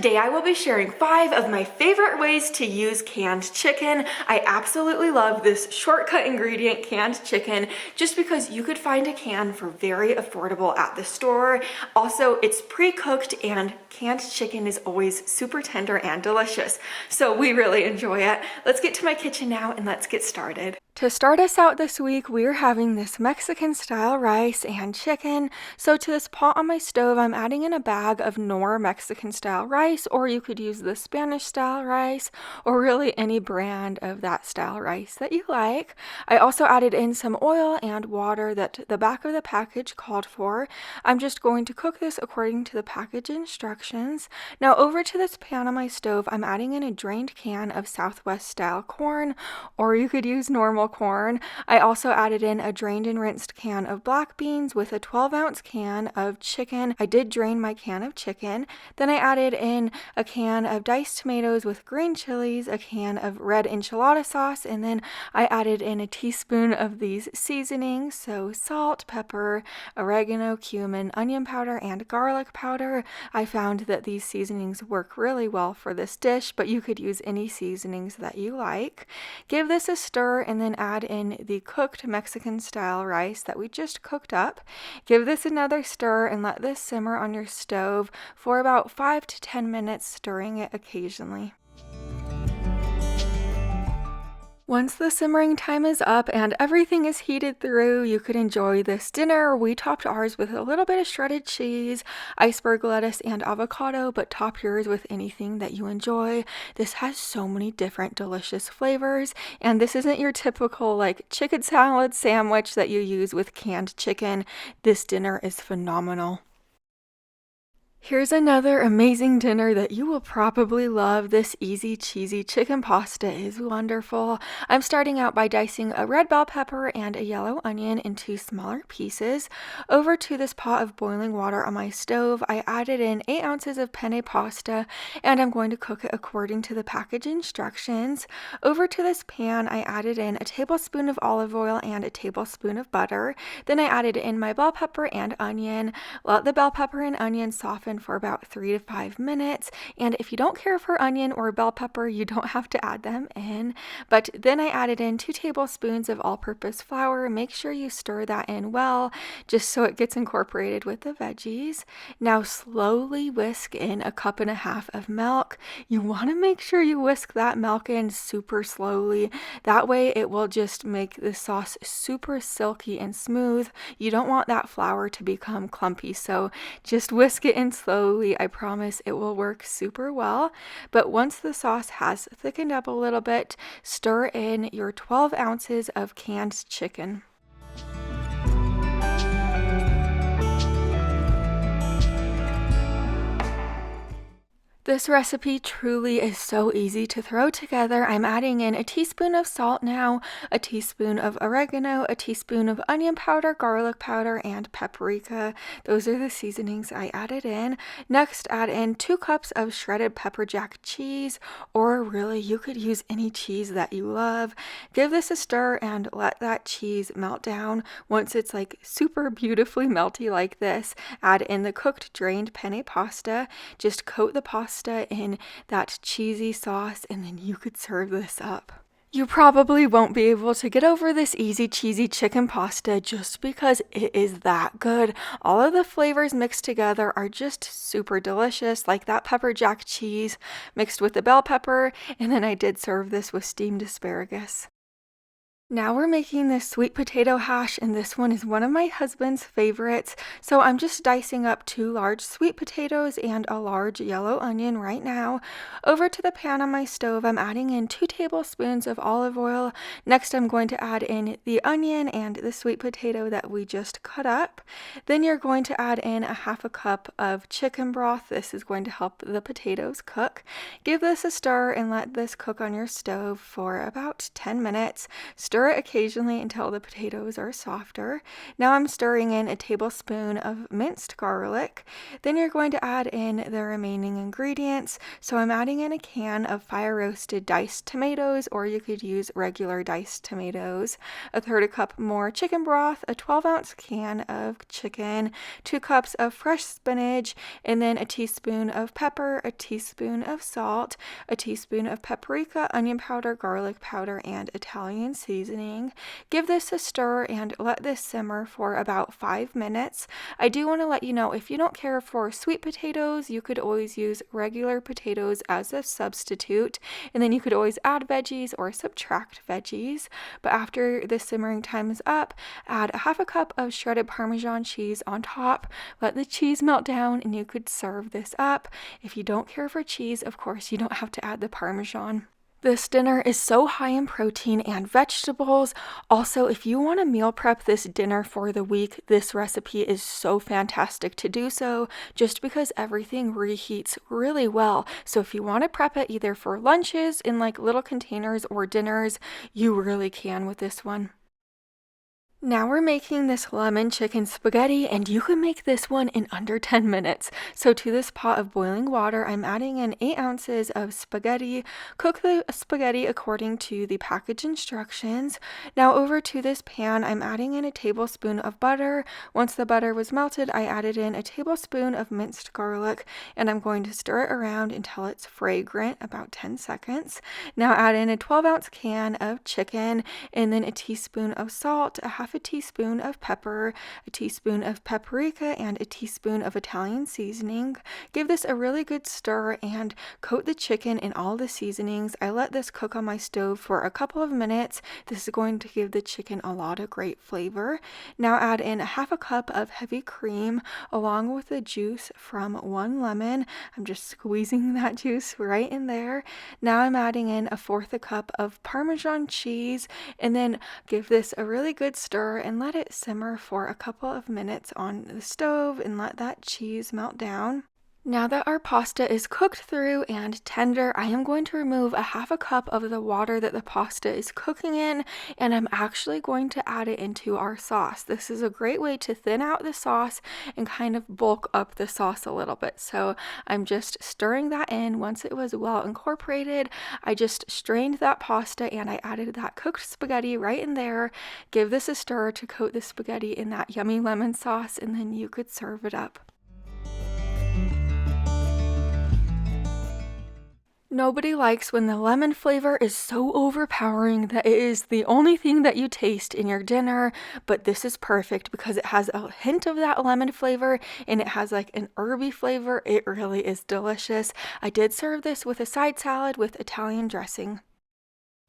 today I will be sharing 5 of my favorite ways to use canned chicken. I absolutely love this shortcut ingredient canned chicken just because you could find a can for very affordable at the store. Also, it's pre-cooked and canned chicken is always super tender and delicious, so we really enjoy it. Let's get to my kitchen now and let's get started. To start us out this week, we're having this Mexican style rice and chicken. So to this pot on my stove, I'm adding in a bag of Knorr Mexican style rice, or you could use the Spanish style rice, or really any brand of that style rice that you like. I also added in some oil and water that the back of the package called for. I'm just going to cook this according to the package instructions. Now over to this pan on my stove, I'm adding in a drained can of Southwest style corn, or you could use normal corn. I also added in a drained and rinsed can of black beans with a 12-ounce can of chicken. I did drain my can of chicken. Then I added in a can of diced tomatoes with green chilies, a can of red enchilada sauce, and then I added in a teaspoon of these seasonings, so salt, pepper, oregano, cumin, onion powder, and garlic powder. I found that these seasonings work really well for this dish, but you could use any seasonings that you like. Give this a stir and then add in the cooked Mexican style rice that we just cooked up. Give this another stir and let this simmer on your stove for about 5 to 10 minutes, stirring it occasionally. Once the simmering time is up and everything is heated through, you could enjoy this dinner. We topped ours with a little bit of shredded cheese, iceberg lettuce, and avocado, but top yours with anything that you enjoy. This has so many different delicious flavors, and this isn't your typical like chicken salad sandwich that you use with canned chicken. This dinner is phenomenal. Here's another amazing dinner that you will probably love. This easy cheesy chicken pasta is wonderful. I'm starting out by dicing a red bell pepper and a yellow onion into smaller pieces. Over to this pot of boiling water on my stove, I added in 8 ounces of penne pasta, and I'm going to cook it according to the package instructions. Over to this pan, I added in a tablespoon of olive oil and a tablespoon of butter. Then I added in my bell pepper and onion. Let the bell pepper and onion soften for about 3 to 5 minutes, and if you don't care for onion or bell pepper, you don't have to add them in. But then I added in 2 tablespoons of all-purpose flour. Make sure you stir that in well just so it gets incorporated with the veggies. Now slowly whisk in a 1.5 cups of milk. You want to make sure you whisk that milk in super slowly. That way it will just make the sauce super silky and smooth. You don't want that flour to become clumpy, so just whisk it in slowly. I promise it will work super well. But once the sauce has thickened up a little bit, stir in your 12 ounces of canned chicken. This recipe truly is so easy to throw together. I'm adding in a teaspoon of salt now, a teaspoon of oregano, a teaspoon of onion powder, garlic powder, and paprika. Those are the seasonings I added in. Next, add in 2 cups of shredded pepper jack cheese, or really you could use any cheese that you love. Give this a stir and let that cheese melt down. Once it's like super beautifully melty like this, add in the cooked drained penne pasta. Just coat the pasta in that cheesy sauce, and then you could serve this up. You probably won't be able to get over this easy cheesy chicken pasta just because it is that good. All of the flavors mixed together are just super delicious, like that pepper jack cheese mixed with the bell pepper, and then I did serve this with steamed asparagus. Now we're making this sweet potato hash, and this one is one of my husband's favorites. So I'm just dicing up 2 large sweet potatoes and a large yellow onion right now. Over to the pan on my stove, I'm adding in 2 tablespoons of olive oil. Next, I'm going to add in the onion and the sweet potato that we just cut up. Then you're going to add in a 1/2 cup of chicken broth. This is going to help the potatoes cook. Give this a stir and let this cook on your stove for about 10 minutes. Stir Stir it occasionally until the potatoes are softer. Now I'm stirring in a tablespoon of minced garlic. Then you're going to add in the remaining ingredients. So I'm adding in a can of fire roasted diced tomatoes, or you could use regular diced tomatoes, a third a cup more chicken broth, a 12-ounce can of chicken, 2 cups of fresh spinach, and then a teaspoon of pepper, a teaspoon of salt, a teaspoon of paprika, onion powder, garlic powder, and Italian seasoning. Give this a stir and let this simmer for about 5 minutes. I do want to let you know, if you don't care for sweet potatoes, you could always use regular potatoes as a substitute, and then you could always add veggies or subtract veggies. But after the simmering time is up, add a half a cup of shredded Parmesan cheese on top. Let the cheese melt down and you could serve this up. If you don't care for cheese, of course, you don't have to add the Parmesan. This dinner is so high in protein and vegetables. Also, if you want to meal prep this dinner for the week, this recipe is so fantastic to do so, just because everything reheats really well. So if you want to prep it either for lunches in like little containers or dinners, you really can with this one. Now we're making this lemon chicken spaghetti, and you can make this one in under 10 minutes. So to this pot of boiling water, I'm adding in 8 ounces of spaghetti. Cook the spaghetti according to the package instructions. Now over to this pan, I'm adding in a tablespoon of butter. Once the butter was melted, I added in a tablespoon of minced garlic, and I'm going to stir it around until it's fragrant, about 10 seconds. Now add in a 12-ounce can of chicken, and then a teaspoon of salt, a half a teaspoon of pepper, a teaspoon of paprika, and a teaspoon of Italian seasoning. Give this a really good stir and coat the chicken in all the seasonings. I let this cook on my stove for a couple of minutes. This is going to give the chicken a lot of great flavor. Now add in a half a cup of heavy cream along with the juice from 1 lemon. I'm just squeezing that juice right in there. Now I'm adding in a fourth a cup of Parmesan cheese, and then give this a really good stir and let it simmer for a couple of minutes on the stove and let that cheese melt down. Now that our pasta is cooked through and tender, I am going to remove a half a cup of the water that the pasta is cooking in, and I'm actually going to add it into our sauce. This is a great way to thin out the sauce and kind of bulk up the sauce a little bit. So I'm just stirring that in. Once it was well incorporated, I just strained that pasta and I added that cooked spaghetti right in there. Give this a stir to coat the spaghetti in that yummy lemon sauce, and then you could serve it up. Nobody likes when the lemon flavor is so overpowering that it is the only thing that you taste in your dinner, but this is perfect because it has a hint of that lemon flavor and it has like an herby flavor. It really is delicious. I did serve this with a side salad with Italian dressing.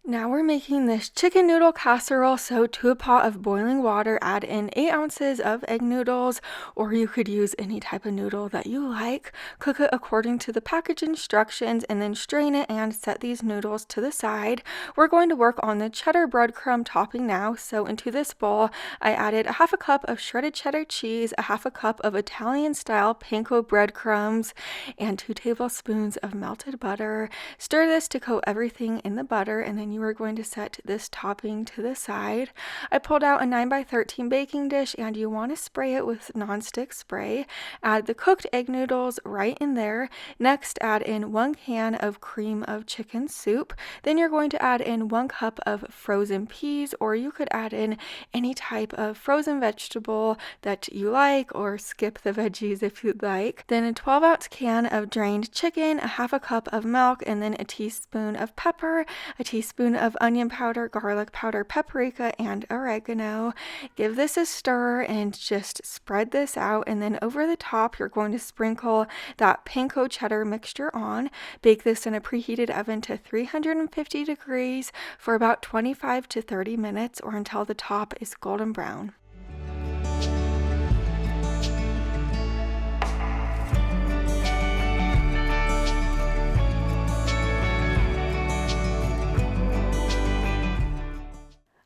Now we're making this chicken noodle casserole. So to a pot of boiling water, add in 8 ounces of egg noodles, or you could use any type of noodle that you like. Cook it according to the package instructions and then strain it and set these noodles to the side. We're going to work on the cheddar breadcrumb topping now. So into this bowl, I added a half a cup of shredded cheddar cheese, a half a cup of Italian style panko breadcrumbs, and 2 tablespoons of melted butter. Stir this to coat everything in the butter, and then you are going to set this topping to the side. I pulled out a 9x13 baking dish, and you want to spray it with nonstick spray. Add the cooked egg noodles right in there. Next, add in 1 can of cream of chicken soup. Then you're going to add in 1 cup of frozen peas, or you could add in any type of frozen vegetable that you like, or skip the veggies if you'd like. Then a 12-ounce can of drained chicken, a half a cup of milk, and then a teaspoon of pepper, a teaspoon of onion powder, garlic powder, paprika, and oregano. Give this a stir and just spread this out, and then over the top you're going to sprinkle that panko cheddar mixture on. Bake this in a preheated oven to 350 degrees for about 25 to 30 minutes, or until the top is golden brown.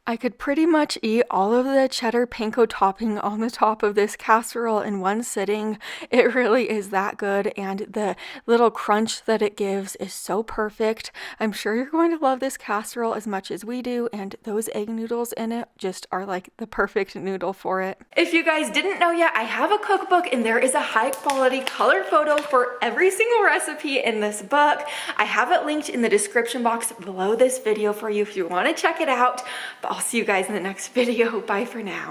I could pretty much eat all of the cheddar panko topping on the top of this casserole in one sitting. It really is that good, and the little crunch that it gives is so perfect. I'm sure you're going to love this casserole as much as we do, and those egg noodles in it just are like the perfect noodle for it. If you guys didn't know yet, I have a cookbook, and there is a high quality color photo for every single recipe in this book. I have it linked in the description box below this video for you if you want to check it out. But I'll see you guys in the next video. Bye for now.